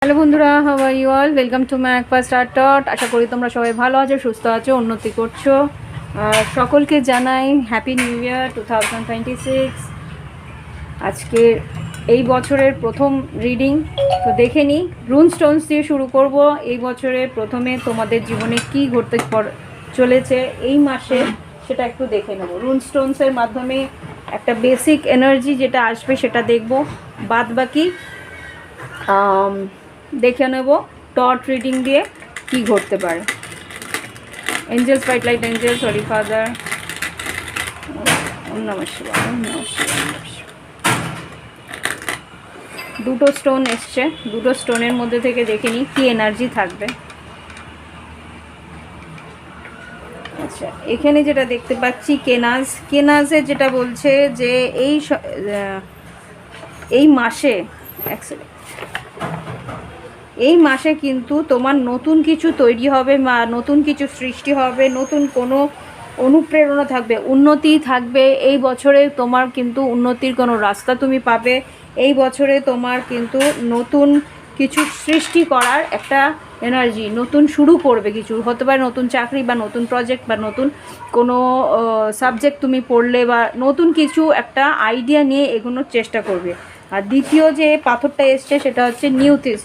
Hello বন্ধুরা, how are you all? Welcome to my একপা start. আশা করি তোমরা সবাই ভালো আছো, সুস্থ আছো, উন্নতি করছো। সকলকে জানাই হ্যাপি নিউ ইয়ার 2026। আজকে এই বছরের প্রথম রিডিং তো দেখে নিই। রুন স্টোনস দিয়ে শুরু করব। এই বছরে প্রথমে তোমাদের জীবনে কি ঘটতে চলেছে এই মাসে সেটা একটু দেখে নেব। রুন স্টোনসের মাধ্যমে একটা বেসিক এনার্জি যেটা আসবে সেটা দেখব, বাদ বাকি দেখে নেব টট রিডিং দিয়ে কি ঘটতে পারে। Angels, white light angels, holy father, ওম নমঃ শিবায়, ওম নমঃ শিবায়। দুটো স্টোন এসছে, দুটো স্টোনের মধ্যে থেকে দেখে নিই কি এনার্জি থাকবে। আচ্ছা, এখানে যেটা দেখতে পাচ্ছি কেনাজে যেটা বলছে যে এই মাসে এই মাসে কিন্তু তোমার নতুন কিছু তৈরি হবে, বা নতুন কিছু সৃষ্টি হবে, নতুন কোনো অনুপ্রেরণা থাকবে, উন্নতি থাকবে। এই বছরে তোমার কিন্তু উন্নতির কোনো রাস্তা তুমি পাবে। এই বছরে তোমার কিন্তু নতুন কিছু সৃষ্টি করার একটা এনার্জি, নতুন শুরু করবে কিছু, হতে পারে নতুন চাকরি বা নতুন প্রজেক্ট বা নতুন কোনো সাবজেক্ট তুমি পড়লে, বা নতুন কিছু একটা আইডিয়া নিয়ে এগোনোর চেষ্টা করবে। আর দ্বিতীয় যে পাথরটা এসছে সেটা হচ্ছে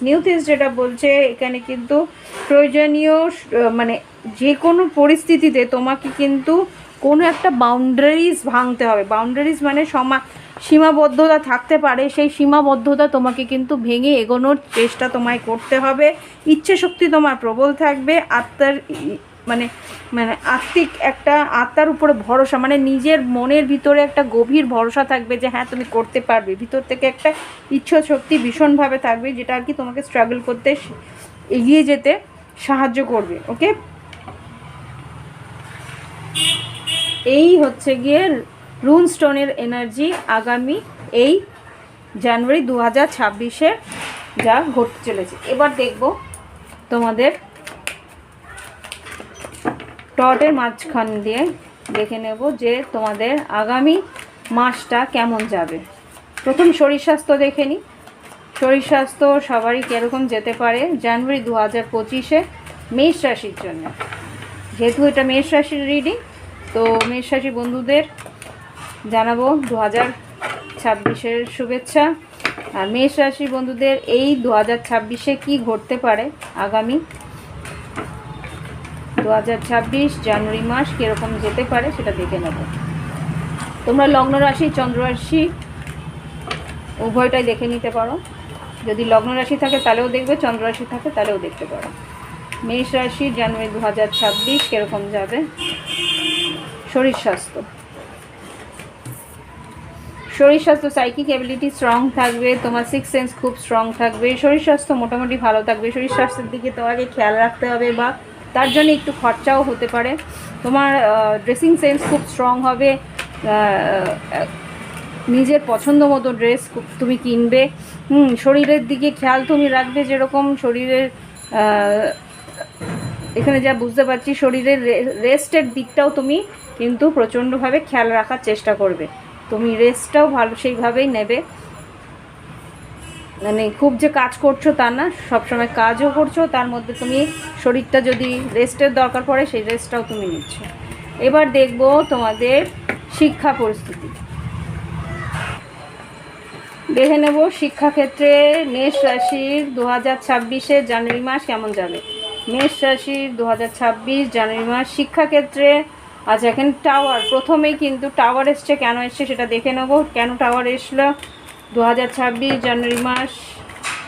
নিউথিস যেটা বলছে এখানে কিন্তু প্রয়োজনীয়, মানে যে কোনো পরিস্থিতিতে তোমাকে কিন্তু কোনো একটা বাউন্ডারিজ ভাঙতে হবে। বাউন্ডারিজ মানে সীমাবদ্ধতা থাকতে পারে, সেই সীমাবদ্ধতা তোমাকে কিন্তু ভেঙে এগোনোর চেষ্টা তোমায় করতে হবে। ইচ্ছে শক্তি তোমার প্রবল থাকবে, আত্মার উপরে ভরসা, মানে নিজের মনের ভিতরে একটা গভীর ভরসা থাকবে যে হ্যাঁ তুমি করতে পারবে। ভিতর থেকে একটা ইচ্ছা শক্তি ভীষণভাবে থাকবে, যেটা আর কি তোমাকে স্ট্রাগল করতে, এগিয়ে যেতে সাহায্য করবে। ওকে, এই হচ্ছে গিয়ে রুন স্টোনের এনার্জি আগামী এই জানুয়ারি 2026-এ যা ঘটতে চলেছে। এবার দেখব তোমাদের টটের মাঝখান দিয়ে দেখে নেব যে তোমাদের আগামী মাসটা কেমন যাবে। প্রথম শরীর স্বাস্থ্য দেখে নিই। শরীর স্বাস্থ্য সবারই কীরকম যেতে পারে জানুয়ারি 2025-এ মেষ রাশির জন্য। যেহেতু এটা মেষ রাশির রিডিং, তো মেষ রাশি বন্ধুদের জানাবো 2026-এর শুভেচ্ছা। আর মেষ রাশি বন্ধুদের এই 2026-এ কী ঘটতে পারে, আগামী 2026 জানুয়ারি মাস কীরকম যেতে পারে সেটা দেখে নেব। তোমরা লগ্ন রাশি, চন্দ্র রাশি উভয়টাই দেখে নিতে পারো। যদি লগ্ন রাশি থাকে তাহলেও দেখবে, চন্দ্র রাশি থাকে তাহলেও দেখতে পারো। মেষ রাশি জানুয়ারি 2026 কীরকম যাবে। শরীর স্বাস্থ্য সাইকিক অ্যাবিলিটি স্ট্রং থাকবে, তোমার সিক্স সেন্স খুব স্ট্রং থাকবে। শরীর স্বাস্থ্য মোটামুটি ভালো থাকবে। শরীর স্বাস্থ্যের দিকে তোমাকে খেয়াল রাখতে হবে, বা তার জন্য একটু খরচাও হতে পারে। তোমার ড্রেসিং সেন্স খুব স্ট্রং হবে, নিজের পছন্দ মতো ড্রেস তুমি কিনবে। শরীরের দিকে খেয়াল তুমি রাখবে, যেরকম শরীরের এখানে যা বুঝতে পারছি শরীরের রেস্টের দিকটাও তুমি কিন্তু প্রচণ্ডভাবে খেয়াল রাখার চেষ্টা করবে। তুমি রেস্টটাও ভালো সেইভাবেই নেবে, মানে খুব যে কাজ করছো তা না, সবসময় কাজও করছো, তার মধ্যে তুমি শরীরটা যদি রেস্টের দরকার পড়ে সেই রেস্টটাও তুমি নিচ্ছ। এবার দেখব তোমাদের শিক্ষা পরিস্থিতি, দেখে নেব শিক্ষাক্ষেত্রে মেষ রাশির 2026-এ জানুয়ারি মাস কেমন যাবে। মেষ রাশির 2026 জানুয়ারি মাস শিক্ষাক্ষেত্রে। আচ্ছা, এখানে টাওয়ার, প্রথমেই কিন্তু টাওয়ার এসছে, কেন এসছে সেটা দেখে নেব। কেন টাওয়ার এসলো 2026 জানুয়ারি মাস?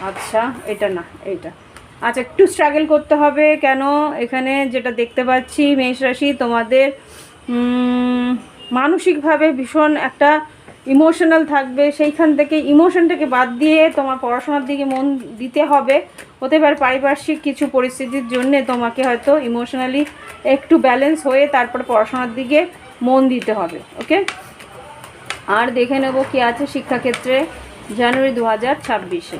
আচ্ছা, এটা না, এইটা। আচ্ছা, একটু স্ট্রাগল করতে হবে। কেন? এখানে যেটা দেখতে পাচ্ছি মেষ রাশি তোমাদের মানসিকভাবে ভীষণ একটা ইমোশনাল থাকবে, সেইখান থেকে ইমোশনটাকে বাদ দিয়ে তোমার পড়াশোনার দিকে মন দিতে হবে। হতে পারে পারিপার্শ্বিক কিছু পরিস্থিতির জন্যে তোমাকে হয়তো ইমোশনালি একটু ব্যালেন্স হয়ে তারপরে পড়াশোনার দিকে মন দিতে হবে। ওকে, আর দেখে নেব কি আছে শিক্ষাক্ষেত্রে জানুয়ারি 2026-এ।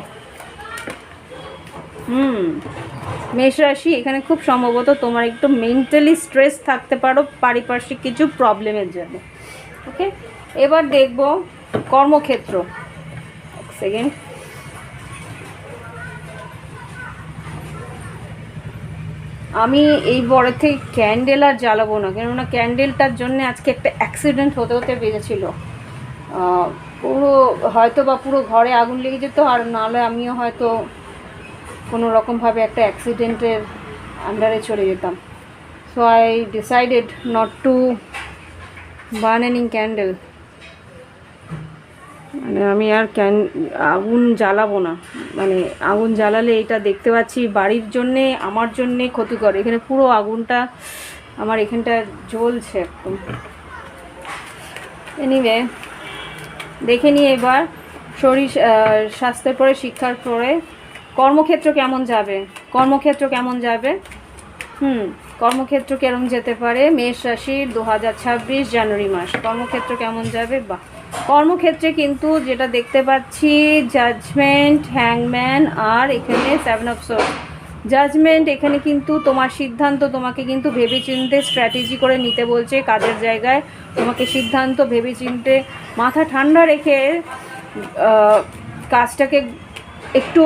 মেষ রাশি, এখানে খুব সম্ভবত তোমার একটু মেন্টালি স্ট্রেস থাকতে পারো পারিপার্শ্বিক কিছু প্রবলেমের জন্য। ওকে, এবার দেখব কর্মক্ষেত্র। এক সেকেন্ড, আমি এই বড় থেকে ক্যান্ডেল আর জ্বালাবো না, কেননা ক্যান্ডেলটার জন্য আজকে একটা অ্যাক্সিডেন্ট হতে হতে বেজেছিল। পুরো হয়তো বা পুরো ঘরে আগুন লেগে যেত, আর নাহলে আমিও হয়তো কোনো রকমভাবে একটা অ্যাক্সিডেন্টের আন্ডারে চলে যেতাম। So I decided not to burn any candle. মানে আমি আর আগুন জ্বালাবো না, মানে আগুন জ্বালালে এটা দেখতে পাচ্ছি বাড়ির জন্যে আমার জন্যে ক্ষতিকর। এখানে পুরো আগুনটা আমার এখানটা জ্বলছে একদম। এনিওয়ে, দেখে নিই এবার শরীর স্বাস্থ্যের পরে শিক্ষার পরে কর্মক্ষেত্র কেমন যাবে। কর্মক্ষেত্র কেমন যাবে? কর্মক্ষেত্র কেমন যেতে পারে মেষ রাশির 2026 জানুয়ারি মাস। কর্মক্ষেত্র কেমন যাবে? বা কর্মক্ষেত্রে কিন্তু যেটা দেখতে পাচ্ছি জাজমেন্ট, হ্যাংম্যান, আর এখানে 7 অফ সোর্স। জাজমেন্ট, এখানে কিন্তু তোমার সিদ্ধান্ত তোমাকে কিন্তু ভেবেচিন্তে স্ট্র্যাটেজি করে নিতে বলছে। কাজের জায়গায় তোমাকে সিদ্ধান্ত ভেবেচিন্তে মাথা ঠান্ডা রেখে কাজটাকে একটু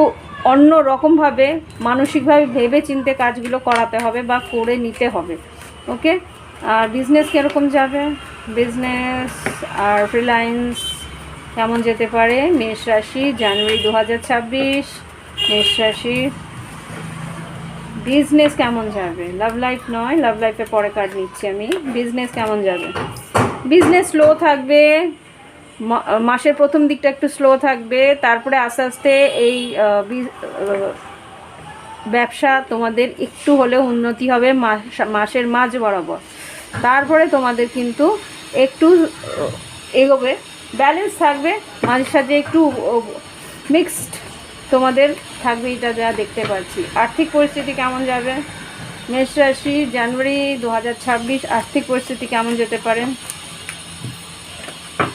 অন্য রকমভাবে মানসিকভাবে ভেবে চিন্তে কাজগুলো করাতে হবে বা করে নিতে হবে। ওকে, আর বিজনেস কীরকম যাবে? বিজনেস আর ফ্রিল্যান্স কেমন যেতে পারে মেষ রাশি জানুয়ারি 2026? মেষ রাশি বিজনেস কেমন যাবে? লাভ লাইফ নয়, লাভ লাইফে পরে কার্ড নিচ্ছি আমি। বিজনেস কেমন যাবে? বিজনেস স্লো থাকবে, মাসের প্রথম দিকটা একটু স্লো থাকবে, তারপরে আস্তে আস্তে এই ব্যবসা তোমাদের একটু হলেও উন্নতি হবে মাসের মাঝ বরাবর। তারপরে তোমাদের কিন্তু একটু এগোবে, ব্যালেন্স থাকবে, মাঝে সাঝে একটু মিক্সড তোমাদের থাকবে, এটা যা দেখতে পাচ্ছি। আর্থিক পরিস্থিতি কেমন যাবে মেষ রাশি জানুয়ারি 2026? আর্থিক পরিস্থিতি কেমন যেতে পারে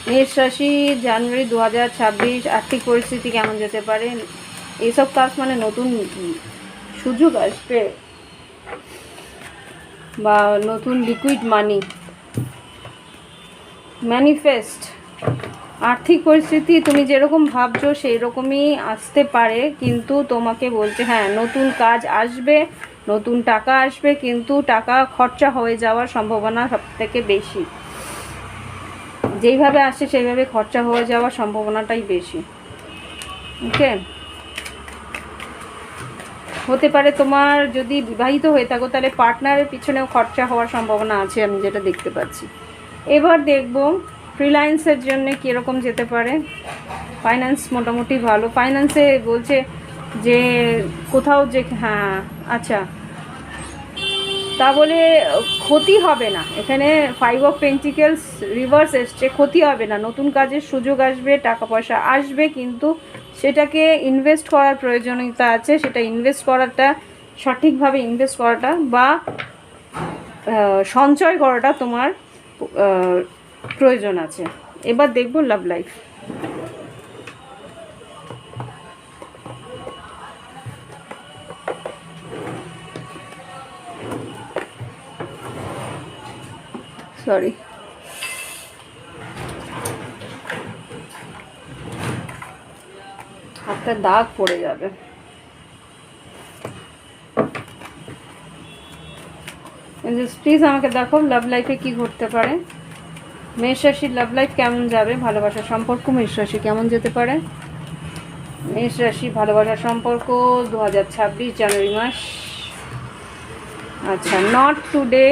মেষ রাশি জানুয়ারি 2026? আর্থিক পরিস্থিতি কেমন যেতে পারে? এইসব কাজ মানে নতুন সুযোগ আসবে বা নতুন লিকুইড মানি ম্যানিফেস্ট। আর্থিক পরিস্থিতি তুমি যেরকম ভাবছো সেই রকমই আসতে পারে, কিন্তু তোমাকে বলছে হ্যাঁ নতুন কাজ আসবে, নতুন টাকা আসবে, কিন্তু টাকা খরচা হয়ে যাওয়ার সম্ভাবনা সবথেকে বেশি। যেইভাবে আসছে সেইভাবে খরচা হয়ে যাওয়ার সম্ভাবনাটাই বেশি। ওকে, হতে পারে তোমার যদি বিবাহিত হয়ে থাকো তাহলে পার্টনারের পিছনেও খরচা হওয়ার সম্ভাবনা আছে, আমি যেটা দেখতে পাচ্ছি। এবার দেখব ফ্রিল্যান্সের জন্য কীরকম যেতে পারে। ফাইন্যান্স মোটামুটি ভালো। ফাইন্যান্সে বলছে যে কোথাও যে হ্যাঁ আচ্ছা, তা বলে ক্ষতি হবে না। এখানে 5 অফ পেন্টিকেলস রিভার্স এসছে, ক্ষতি হবে না, নতুন কাজের সুযোগ আসবে, টাকা পয়সা আসবে, কিন্তু সেটাকে ইনভেস্ট করার প্রয়োজনীয়তা আছে। সেটা ইনভেস্ট করাটা সঠিকভাবে ইনভেস্ট করাটা বা সঞ্চয় করাটা তোমার প্রয়োজন আছে। এবার দেখব লাভ লাইফ। সরি, হাতটা দাগ পড়ে যাবে। প্লিজ আমাকে দেখো লাভ লাইফে কি ঘটতে পারে। মেষ রাশির লাভ লাইফ কেমন যাবে? ভালোবাসার সম্পর্ক মেষ রাশি কেমন যেতে পারে? মেষ রাশি ভালোবাসার সম্পর্ক 2026 জানুয়ারি মাস। আচ্ছা, not today,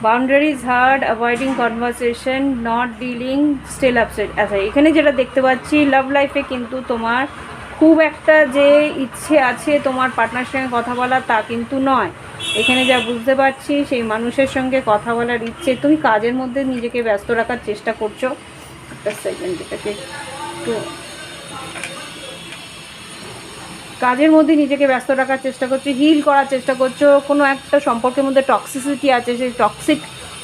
boundaries hard, avoiding conversation, not dealing, still upset. আচ্ছা, এখানে যেটা দেখতে পাচ্ছি লাভ লাইফে কিন্তু তোমার খুব একটা যে ইচ্ছে আছে তোমার পার্টনারের সঙ্গে কথা বলার, তা কিন্তু নয়। এখানে যা বুঝতে পারছি সেই মানুষের সঙ্গে কথা বলার ইচ্ছে, তুমি কাজের মধ্যে নিজেকে ব্যস্ত রাখার চেষ্টা করছো। একটা সেকেন্ড, এটাকে একটু কাজের মধ্যে নিজেকে ব্যস্ত রাখার চেষ্টা করছো, হিল করার চেষ্টা করছো, কোনো একটা সম্পর্কের মধ্যে টক্সিসিটি আছে, সেই টক্সিক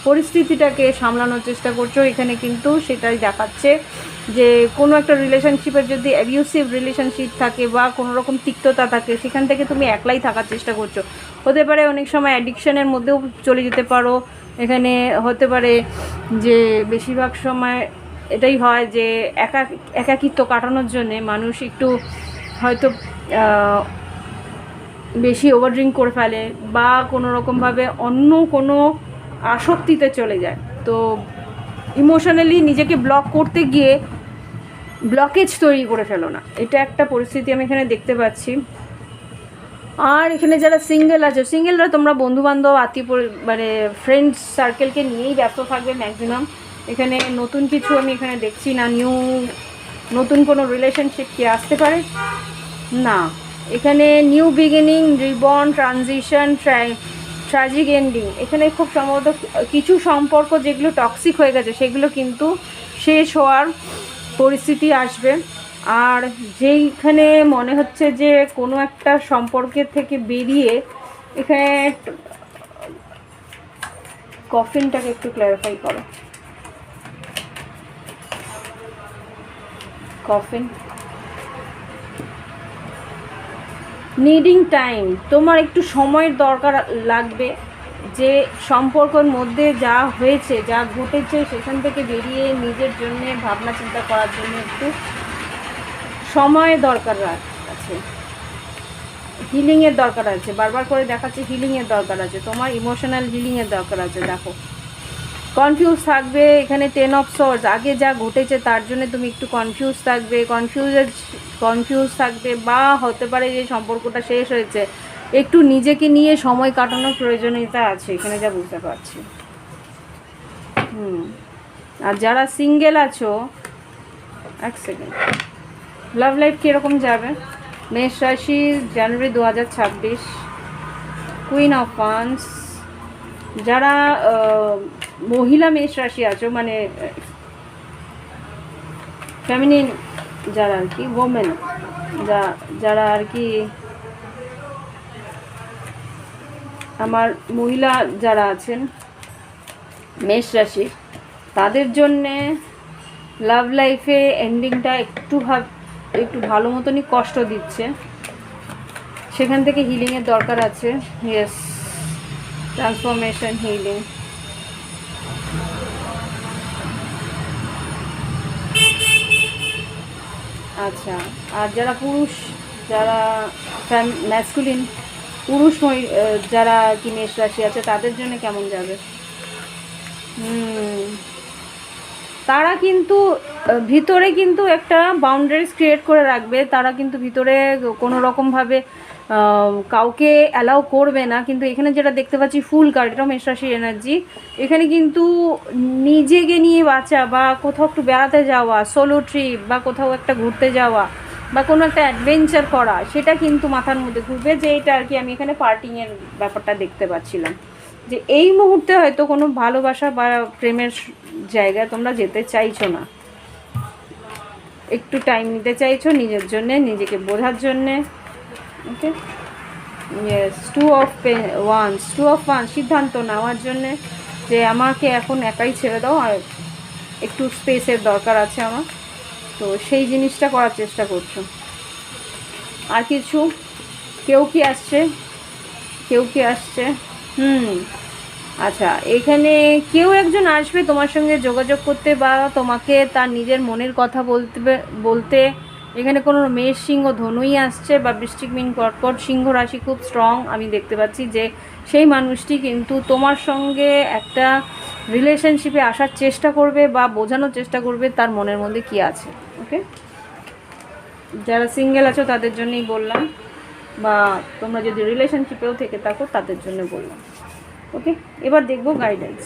পরিস্থিতিটাকে সামলানোর চেষ্টা করছো। এখানে কিন্তু সেটাই দেখাচ্ছে যে কোনো একটা রিলেশনশিপের যদি অ্যাবিউসিভ রিলেশনশিপ থাকে বা কোনো রকম তিক্ততা থাকে, সেখান থেকে তুমি একলাই থাকার চেষ্টা করছো। হতে পারে অনেক সময় অ্যাডিকশানের মধ্যেও চলে যেতে পারো। এখানে হতে পারে যে বেশিরভাগ সময় এটাই হয় যে একাকিত্ব কাটানোর জন্যে মানুষ একটু হয়তো বেশি ওভার ড্রিঙ্ক করে ফেলে বা কোনো রকমভাবে অন্য কোনো আসক্তিতে চলে যায়। তো ইমোশনালি নিজেকে ব্লক করতে গিয়ে ব্লকেজ তৈরি করে ফেলো না, এটা একটা পরিস্থিতি আমি এখানে দেখতে পাচ্ছি। আর এখানে যারা সিঙ্গেল আছে, সিঙ্গেলরা তোমরা বন্ধুবান্ধব মানে ফ্রেন্ডস সার্কেলকে নিয়েই ব্যস্ত থাকবে ম্যাক্সিমাম। এখানে নতুন কিছু আমি এখানে দেখছি না, নতুন কোনো রিলেশনশিপ কি আসতে পারে না। এখানে new beginning, reborn, transition, tragic ending. এখানে খুব সম্ভবত কিছু সম্পর্ক যেগুলো টক্সিক হয়ে গেছে সেগুলো কিন্তু শেষ হওয়ার পরিস্থিতি আসবে। আর যেইখানে মনে হচ্ছে যে কোনো একটা সম্পর্কের থেকে বেরিয়ে, এখানে কফিনটাকে একটু ক্ল্যারিফাই করো। কফিন নিডিং টাইম, তোমার একটু সময়ের দরকার লাগবে যে সম্পর্কের মধ্যে যা হয়েছে, যা ঘটেছে সেখান থেকে বেরিয়ে নিজের জন্য ভাবনা চিন্তা করার জন্য একটু সময়ের দরকার আছে, হিলিংয়ের দরকার আছে। বারবার করে দেখাচ্ছে হিলিংয়ের দরকার আছে, তোমার ইমোশনাল হিলিংয়ের দরকার আছে। দেখো কনফিউজ থাকবে এখানে 10 অফ সোর্স, আগে যা ঘটেছে তার জন্য তুমি একটু কনফিউজ থাকবে, কনফিউজ থাকবে বা হতে পারে যে সম্পর্কটা শেষ হয়েছে, একটু নিজেকে নিয়ে সময় কাটানোর প্রয়োজনীয়তা আছে এখানে যা বুঝতে পারছি। আর যারা সিঙ্গেল আছো, এক সেকেন্ড, লাভ লাইফ কীরকম যাবে? মেষ রাশি, জানুয়ারি 2026, কুইন অফ ওয়ান্স। যারা মহিলা মেষ রাশি আছো, মানে ফেমিনিন যারা আর কি, ওমেন যারা আর কি আমার মহিলা যারা আছেন মেষ রাশি, তাদের জন্যে লাভ লাইফে এন্ডিংটা একটু ভালো মতনই কষ্ট দিচ্ছে, সেখান থেকে হিলিংয়ের দরকার আছে। Yes, transformation, healing. আচ্ছা, আর যারা পুরুষ, যারা ম্যাসকুলিন পুরুষ যারা কি মেষ রাশি আছে, তাদের জন্য কেমন যাবে? তারা কিন্তু ভিতরে কিন্তু একটা বাউন্ডারিজ ক্রিয়েট করে রাখবে, তারা কিন্তু ভিতরে কোনো রকমভাবে কাউকে অ্যালাউ করবে না। কিন্তু এখানে যেটা দেখতে পাচ্ছি ফুল কার্ড, এটা মেষ রাশির এনার্জি। এখানে কিন্তু নিজেকে নিয়ে বাঁচা বা কোথাও একটু বেড়াতে যাওয়া, সোলো ট্রিপ বা কোথাও একটা ঘুরতে যাওয়া বা কোনো একটা অ্যাডভেঞ্চার করা, সেটা কিন্তু মাথার মধ্যে ঘুরবে। যে এটা আর কি আমি এখানে পার্টিংয়ের ব্যাপারটা দেখতে পাচ্ছিলাম, যে এই মুহূর্তে হয়তো কোনো ভালোবাসা বা প্রেমের জায়গায় তোমরা যেতে চাইছো না, একটু টাইম নিতে চাইছো নিজের জন্যে, নিজেকে বোঝার জন্যে। ওকে, ইয়েস, টু অফ ওয়ান্স, সিদ্ধান্ত নেওয়ার জন্যে যে আমাকে এখন একাই ছেড়ে দাও, আর একটু স্পেসের দরকার আছে আমার, তো সেই জিনিসটা করার চেষ্টা করছো। আর কিছু কেউ কি আসছে? আচ্ছা, এখানে কেউ একজন আসবে তোমার সঙ্গে যোগাযোগ করতে বা তোমাকে তার নিজের মনের কথা বলতে। এখানে কোনো মেষ, সিংহ, ধনুই আসছে বা বৃশ্চিক, মীন, কর্কট, সিংহ রাশি খুব স্ট্রং আমি দেখতে পাচ্ছি, যে সেই মানুষটি কিন্তু তোমার সঙ্গে একটা রিলেশনশিপে আসার চেষ্টা করবে বা বোঝানোর চেষ্টা করবে তার মনের মধ্যে কি আছে। ওকে, যারা সিঙ্গেল আছো তাদের জন্যই বললাম, বা তোমরা যদি রিলেশনশিপেও থেকে থাকো তাদের জন্য বললাম। ওকে, এবার দেখবো গাইডেন্স।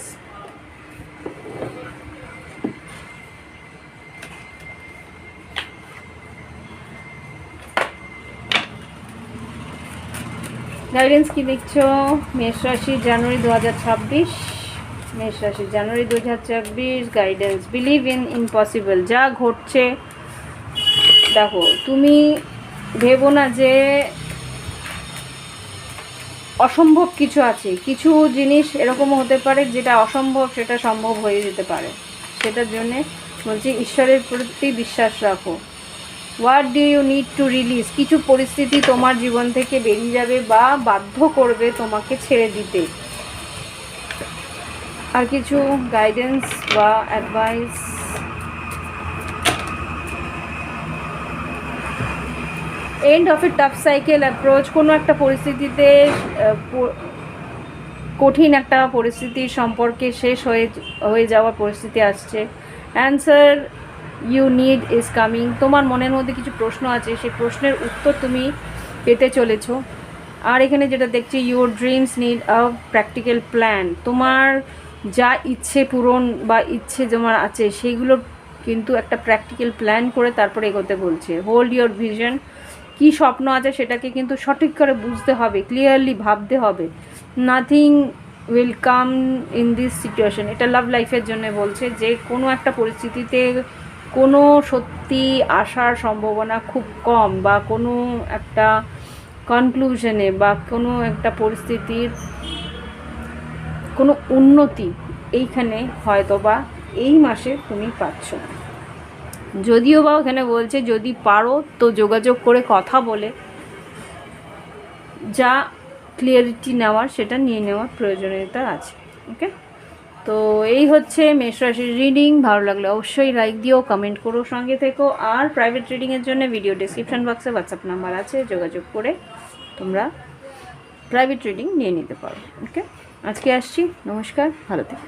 গাইডেন্স কি দেখছো? মেষ রাশি, জানুয়ারি 2026, মেষ রাশি, জানুয়ারি 2026 গাইডেন্স। বিলিভ ইন ইম্পসিবল, যা ঘটছে দেখো, তুমি ভেবো না যে অসম্ভব কিছু আছে। কিছু জিনিস এরকমও হতে পারে যেটা অসম্ভব সেটা সম্ভব হয়ে যেতে পারে। সেটার জন্যে বলছি ঈশ্বরের প্রতি বিশ্বাস রাখো। What do you need to release? কিছু পরিস্থিতি তোমার জীবন থেকে বেরিয়ে যাবে বা বাধ্য করবে তোমাকে ছেড়ে দিতে। আর কিছু গাইডেন্স বা advice. End of a tough cycle approach. কোনো একটা পরিস্থিতিতে কঠিন একটা পরিস্থিতির সম্পর্কে শেষ হয়ে যাওয়ার পরিস্থিতি আসছে। Answer you need is coming. তোমার মনের মধ্যে কিছু প্রশ্ন আছে, সেই প্রশ্নের উত্তর তুমি পেতে চলেছো। আর এখানে যেটা দেখছি, your dreams need a practical plan. তোমার যা ইচ্ছে পূরণ বা ইচ্ছে তোমার আছে সেইগুলো কিন্তু একটা প্র্যাকটিক্যাল প্ল্যান করে তারপরে এগোতে বলছে। Hold your vision. কী স্বপ্ন আছে সেটাকে কিন্তু সঠিক করে বুঝতে হবে, ক্লিয়ারলি ভাবতে হবে। Nothing will come in this situation. এটা লাভ লাইফের জন্য বলছে যে কোনো একটা পরিস্থিতিতে কোনো সত্যি আসার সম্ভাবনা খুব কম, বা কোনো একটা কনক্লুশনে বা কোনো একটা পরিস্থিতির কোনো উন্নতি এইখানে হয়তো বা এই মাসে তুমি পাচ্ছ। যদিও বা ওখানে বলছে যদি পারো তো যোগাযোগ করে কথা বলে যা ক্লিয়ারিটি নেওয়ার সেটা নিয়ে নেওয়ার প্রয়োজনীয়তা আছে। ওকে, তো এই হচ্ছে মেষ রাশির রিডিং। ভালো লাগলে অবশ্যই লাইক দিও, কমেন্ট করো, সঙ্গে থেকো। আর প্রাইভেট রিডিংয়ের জন্য ভিডিও ডেসক্রিপশন বক্সে হোয়াটসঅ্যাপ নাম্বার আছে, যোগাযোগ করে তোমরা প্রাইভেট রিডিং নিয়ে নিতে পারো। ওকে, আজকে আসছি, নমস্কার, ভালো থেকো।